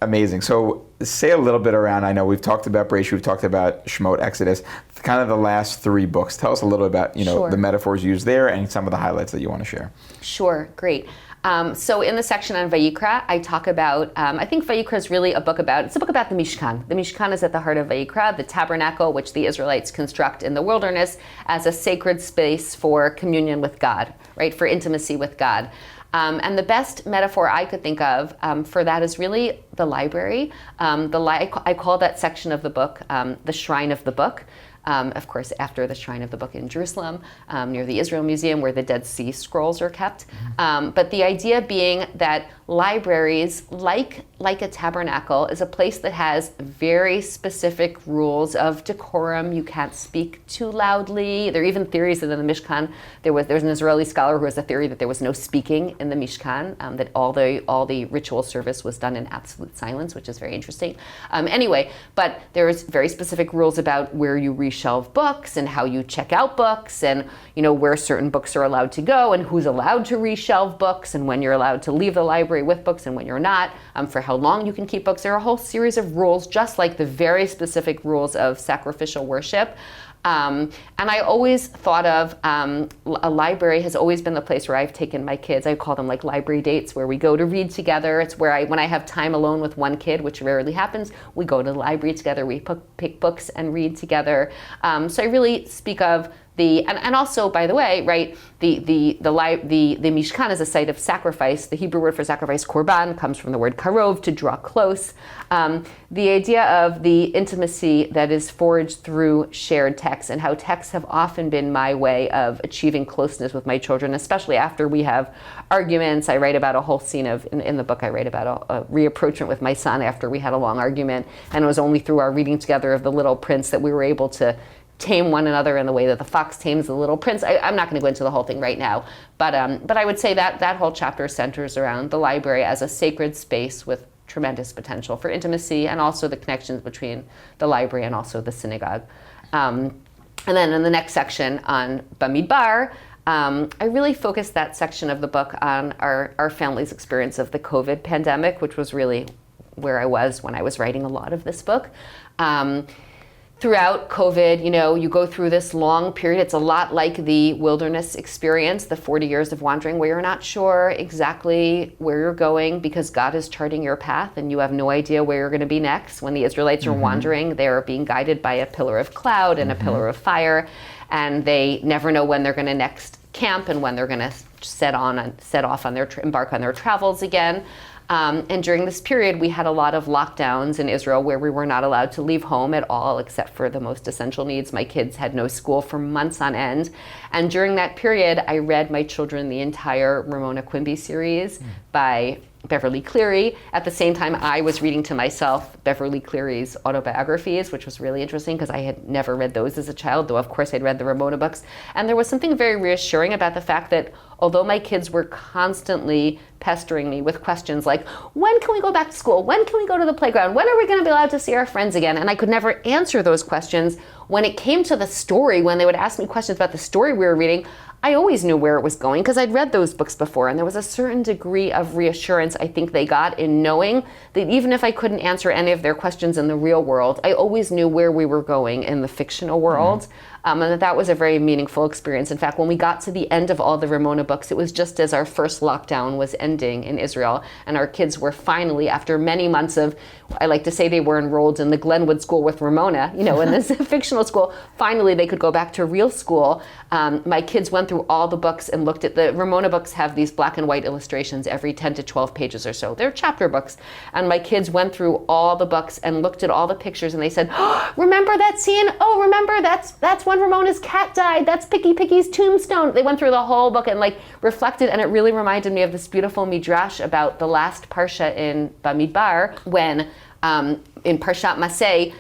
Amazing. So say a little bit around, I know we've talked about Bereshit, we've talked about Shemot, Exodus, kind of the last 3 books. Tell us a little about, the metaphors used there and some of the highlights that you want to share. Sure, great. So in the section on Vayikra, I talk about, I think Vayikra is really it's a book about the Mishkan. The Mishkan is at the heart of Vayikra, the tabernacle which the Israelites construct in the wilderness as a sacred space for communion with God, right, for intimacy with God. And the best metaphor I could think of for that is really the library. I call that section of the book the Shrine of the Book. Of course, after the Shrine of the Book in Jerusalem, near the Israel Museum where the Dead Sea Scrolls are kept. But the idea being that libraries, like a tabernacle, is a place that has very specific rules of decorum. You can't speak too loudly. There are even theories that in the Mishkan, there's an Israeli scholar who has a theory that there was no speaking in the Mishkan, that all the ritual service was done in absolute silence, which is very interesting. Anyway, but there's very specific rules about where you reshelve books and how you check out books and where certain books are allowed to go and who's allowed to reshelve books and when you're allowed to leave the library with books and when you're not, for how long you can keep books. There are a whole series of rules, just like the very specific rules of sacrificial worship. And I always thought of a library has always been the place where I've taken my kids. I call them like library dates, where we go to read together. It's where when I have time alone with one kid, which rarely happens, we go to the library together, we pick books and read together. So I really speak of and also, by the way, right, the Mishkan is a site of sacrifice. The Hebrew word for sacrifice, korban, comes from the word karov, to draw close. The idea of the intimacy that is forged through shared texts, and how texts have often been my way of achieving closeness with my children, especially after we have arguments. I write about a whole scene in the book, I write about a reapproachment with my son after we had a long argument, and it was only through our reading together of The Little Prince that we were able to tame one another in the way that the fox tames the little prince. I'm not going to go into the whole thing right now, but I would say that whole chapter centers around the library as a sacred space with tremendous potential for intimacy, and also the connections between the library and also the synagogue. And then in the next section on Bamidbar, I really focused that section of the book on our family's experience of the COVID pandemic, which was really where I was when I was writing a lot of this book. Throughout COVID, you go through this long period. It's a lot like the wilderness experience, the 40 years of wandering, where you're not sure exactly where you're going because God is charting your path and you have no idea where you're going to be next. When the Israelites are wandering, they're being guided by a pillar of cloud and a pillar of fire, and they never know when they're going to next camp and when they're going to embark on their travels again. And during this period, we had a lot of lockdowns in Israel where we were not allowed to leave home at all, except for the most essential needs. My kids had no school for months on end. And during that period, I read my children the entire Ramona Quimby series by Beverly Cleary. At the same time, I was reading to myself Beverly Cleary's autobiographies, which was really interesting because I had never read those as a child, though of course I'd read the Ramona books. And there was something very reassuring about the fact that although my kids were constantly pestering me with questions like, when can we go back to school? When can we go to the playground? When are we going to be allowed to see our friends again? And I could never answer those questions. When it came to the story, when they would ask me questions about the story we were reading, I always knew where it was going because I'd read those books before, and there was a certain degree of reassurance I think they got in knowing that even if I couldn't answer any of their questions in the real world, I always knew where we were going in the fictional world. And that was a very meaningful experience. In fact, when we got to the end of all the Ramona books, it was just as our first lockdown was ending in Israel, and our kids were finally, after many months of, I like to say they were enrolled in the Glenwood School with Ramona, in this fictional school, finally they could go back to real school. My kids went through all the books and looked at the Ramona books have these black and white illustrations every 10 to 12 pages or so. They're chapter books. And my kids went through all the books and looked at all the pictures, and they said, oh, remember that scene? Oh, remember that's when Ramona's cat died. That's Picky's tombstone. They went through the whole book and reflected, and it really reminded me of this beautiful midrash about the last parsha in Bamidbar when in Parshat Maseh,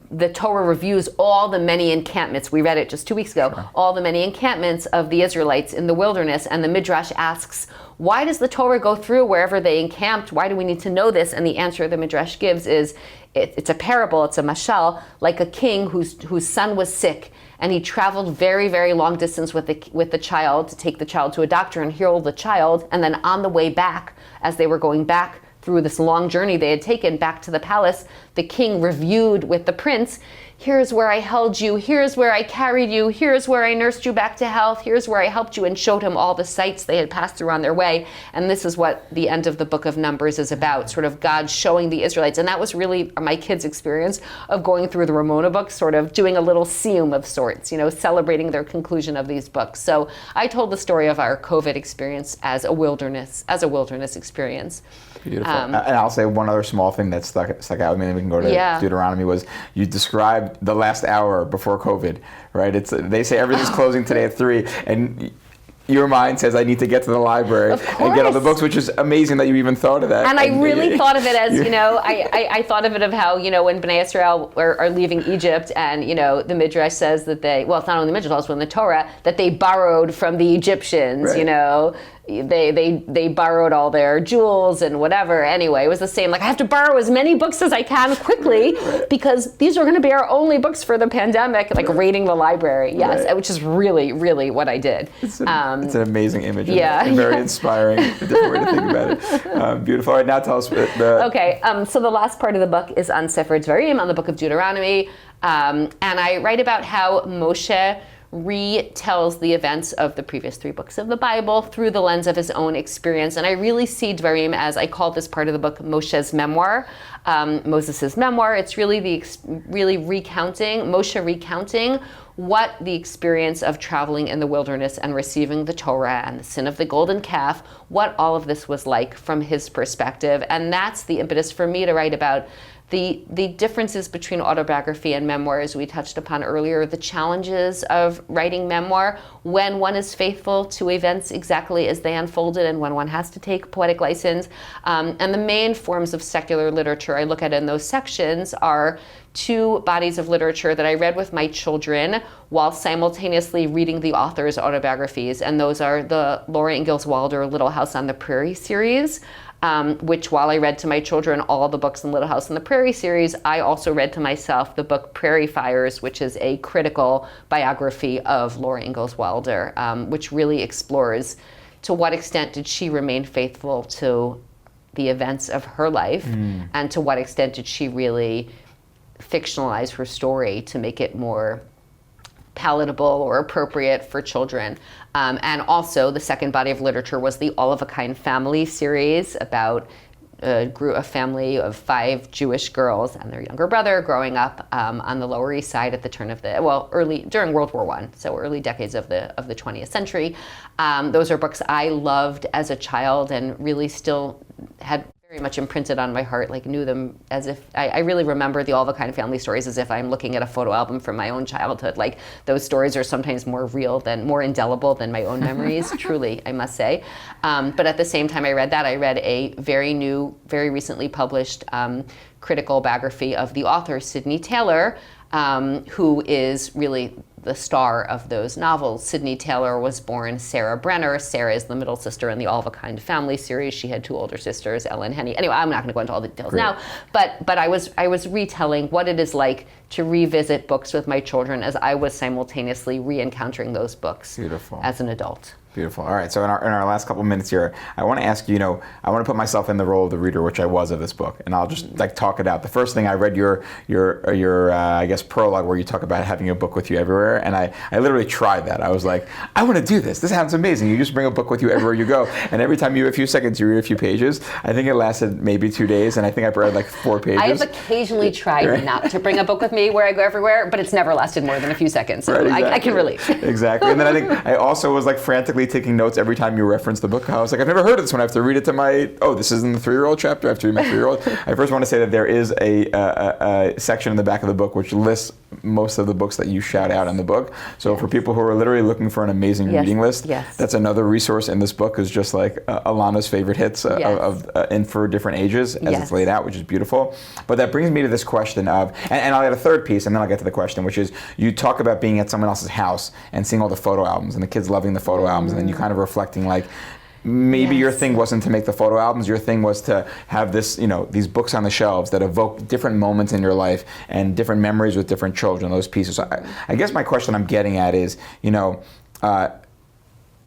the Torah reviews all the many encampments. We read it just 2 weeks ago. Sure. All the many encampments of the Israelites in the wilderness. And the Midrash asks, why does the Torah go through wherever they encamped? Why do we need to know this? And the answer the Midrash gives is, it's a parable, it's a mashal, like a king whose son was sick. And he traveled very, very long distance with the child to take the child to a doctor and heal the child. And then on the way back, as they were going back through this long journey they had taken back to the palace, the king reviewed with the prince, here's where I held you, here's where I carried you, here's where I nursed you back to health, here's where I helped you, and showed him all the sights they had passed through on their way. And this is what the end of the book of Numbers is about, sort of God showing the Israelites. And that was really my kids' experience of going through the Ramona books, sort of doing a little siyum of sorts, celebrating their conclusion of these books. So I told the story of our COVID experience as a wilderness experience. Beautiful. And I'll say one other small thing that stuck out with me, and we can go to Deuteronomy, was you described the last hour before COVID, right? They say everything's closing today at 3, and your mind says, I need to get to the library and get all the books, which is amazing that you even thought of that. And I really thought of it as, I thought of it of how, when Bnei Israel are leaving Egypt, and, the Midrash says that it's not only the Midrash, also in the Torah, that they borrowed from the Egyptians, right. They borrowed all their jewels and whatever. Anyway, it was the same. I have to borrow as many books as I can quickly because these are going to be our only books for the pandemic, raiding the librry. Yes, right. Which is really, really what I did. It's an amazing image. And very inspiring. A different way to think about it. Beautiful. All right, now tell us Okay, so the last part of the book is on Sefer Dvarim, on the book of Deuteronomy. And I write about how Moshe retells the events of the previous 3 books of the Bible through the lens of his own experience. And I really see Dvarim as, I call this part of the book Moshe's memoir, Moses' memoir. It's really Moshe recounting what the experience of traveling in the wilderness and receiving the Torah and the sin of the golden calf, what all of this was like from his perspective. And that's the impetus for me to write about the differences between autobiography and memoir, as we touched upon earlier, the challenges of writing memoir when one is faithful to events exactly as they unfolded and when one has to take poetic license. And the main forms of secular literature I look at in those sections are 2 bodies of literature that I read with my children while simultaneously reading the author's autobiographies. And those are the Laura Ingalls Wilder Little House on the Prairie series, which while I read to my children all the books in Little House on the Prairie series, I also read to myself the book Prairie Fires, which is a critical biography of Laura Ingalls Wilder, which really explores to what extent did she remain faithful to the events of her life, and to what extent did she really fictionalize her story to make it more palatable or appropriate for children. And also the second body of literature was the All of a Kind Family series about a family of 5 Jewish girls and their younger brother growing up on the Lower East Side at the turn of during World War I, so early decades of the 20th century. Those are books I loved as a child and really still had very much imprinted on my heart, knew them as if, I really remember the All of a Kind Family stories as if I'm looking at a photo album from my own childhood. Those stories are sometimes more real more indelible than my own memories, truly, I must say. But at the same time I read that, I read a very new, very recently published critical biography of the author, Sidney Taylor, who is really the star of those novels. Sidney Taylor was born Sarah Brenner. Sarah is the middle sister in the All of a Kind Family series. She had 2 older sisters, Ellen and Henny. Anyway, I'm not going to go into all the details now, but I was retelling what it is like to revisit books with my children as I was simultaneously re-encountering those books as an adult. Beautiful. All right. So in our last couple minutes here, I want to ask you, I want to put myself in the role of the reader, which I was of this book, and I'll just talk it out. The first thing I read your I guess prologue where you talk about having a book with you everywhere, and I literally tried that. I was like, I want to do this. This sounds amazing. You just bring a book with you everywhere you go, and every time you have a few seconds, you read a few pages. I think it lasted maybe 2 days, and I think I read 4 pages. I have occasionally tried not to bring a book with me where I go everywhere, but it's never lasted more than a few seconds. So right, exactly. I can relate. Exactly. And then I think I also was frantically frantically taking notes every time you reference the book. I was like, I've never heard of this one. I have to read it to this is in the 3-year-old chapter. I have to read my 3-year-old. I first want to say that there is a section in the back of the book which lists most of the books that you shout out in the book. So for people who are literally looking for an amazing reading list, that's another resource in this book, is just like Ilana's favorite hits and for different ages as it's laid out, which is beautiful. But that brings me to this question of, and I'll add a third piece and then I'll get to the question, which is you talk about being at someone else's house and seeing all the photo albums and the kids loving the photo albums, and then you kind of reflecting like, maybe your thing wasn't to make the photo albums, your thing was to have this, these books on the shelves that evoke different moments in your life and different memories with different children, those pieces. So I guess my question I'm getting at is,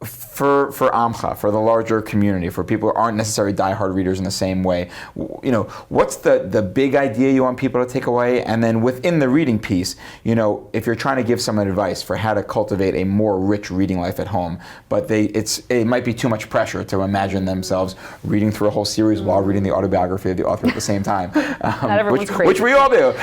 for Amcha, for the larger community, for people who aren't necessarily diehard readers in the same way, what's the big idea you want people to take away? And then within the reading piece, if you're trying to give someone advice for how to cultivate a more rich reading life at home, but it might be too much pressure to imagine themselves reading through a whole series while reading the autobiography of the author at the same time, which we all do.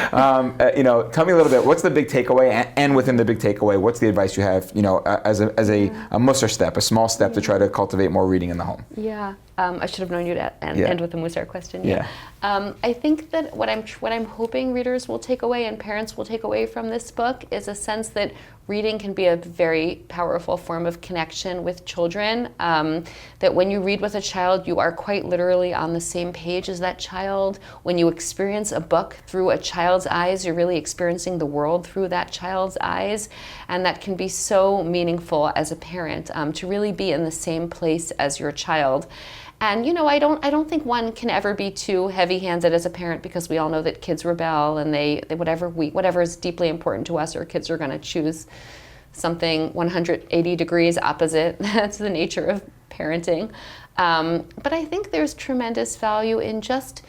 Tell me a little bit, what's the big takeaway? And within the big takeaway, what's the advice you have, as a Musar step, a small step to try to cultivate more reading in the home? Yeah, I should have known you'd end with the Musar question. I think that what I'm hoping readers will take away and parents will take away from this book is a sense that reading can be a very powerful form of connection with children. That when you read with a child, you are quite literally on the same page as that child. When you experience a book through a child's eyes, you're really experiencing the world through that child's eyes. And that can be so meaningful as a parent, to really be in the same place as your child. And I don't think one can ever be too heavy-handed as a parent, because we all know that kids rebel and they whatever is deeply important to us, our kids are going to choose something 180 degrees opposite. That's the nature of parenting. But I think there's tremendous value in just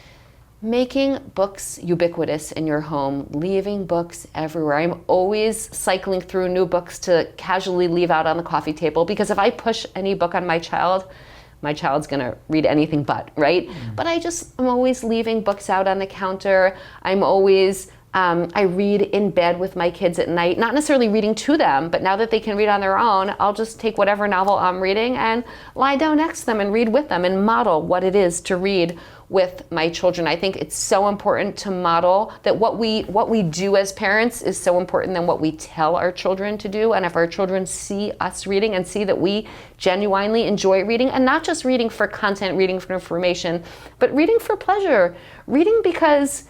making books ubiquitous in your home, leaving books everywhere. I'm always cycling through new books to casually leave out on the coffee table, because if I push any book on my child's gonna read anything but, right? But I'm always leaving books out on the counter. I'm always, I read in bed with my kids at night, not necessarily reading to them, but now that they can read on their own, I'll just take whatever novel I'm reading and lie down next to them and read with them and model what it is to read with my children. I think it's so important to model that what we do as parents is so important than what we tell our children to do. And if our children see us reading and see that we genuinely enjoy reading, and not just reading for content, reading for information, but reading for pleasure, reading because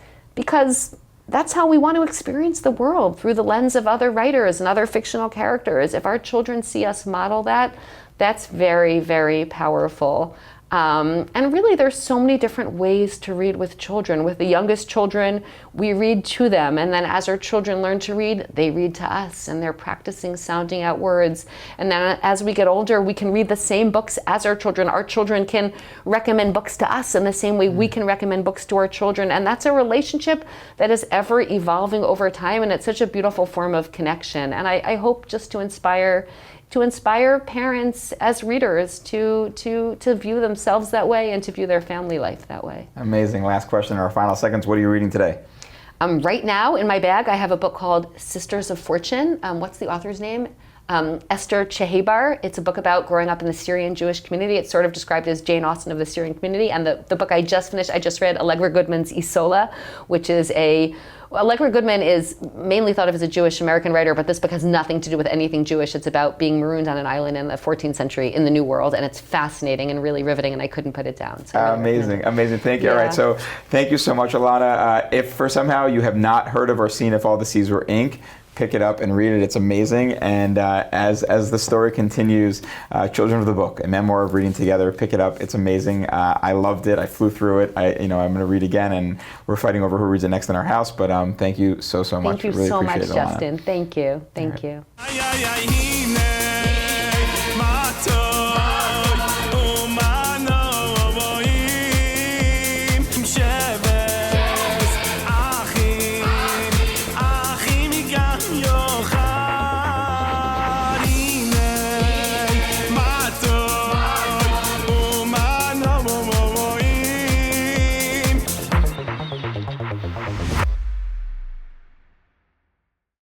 that's how we want to experience the world, through the lens of other writers and other fictional characters. If our children see us model that, that's very, very powerful. And really, there's so many different ways to read with children. With the youngest children, we read to them. And then as our children learn to read, they read to us, and they're practicing sounding out words. And then as we get older, we can read the same books as our children. Our children can recommend books to us in the same way we can recommend books to our children. And that's a relationship that is ever evolving over time. And it's such a beautiful form of connection. And I hope just to inspire parents as readers to view themselves that way and to view their family life that way. Amazing. Last question in our final seconds. What are you reading today? Right now in my bag, I have a book called Sisters of Fortune. What's the author's name? Esther Chehebar. It's a book about growing up in the Syrian Jewish community. It's sort of described as Jane Austen of the Syrian community. And the book I just finished, I just read Allegra Goodman's Isola, which is Allegra Goodman is mainly thought of as a Jewish American writer, but this book has nothing to do with anything Jewish. It's about being marooned on an island in the 14th century in the New World, and it's fascinating and really riveting, and I couldn't put it down. So amazing. Thank you. Yeah. All right, so thank you so much, Ilana. If for somehow you have not heard of or seen If All the Seas Were Ink, pick it up and read it. It's amazing. And as the story continues, Children of the Book, a memoir of reading together, pick it up. It's amazing. I loved it. I flew through it. I'm going to read again, and we're fighting over who reads it next in our house. But thank you so much. Thank you really so much, it, Justin. Thank you. Thank you.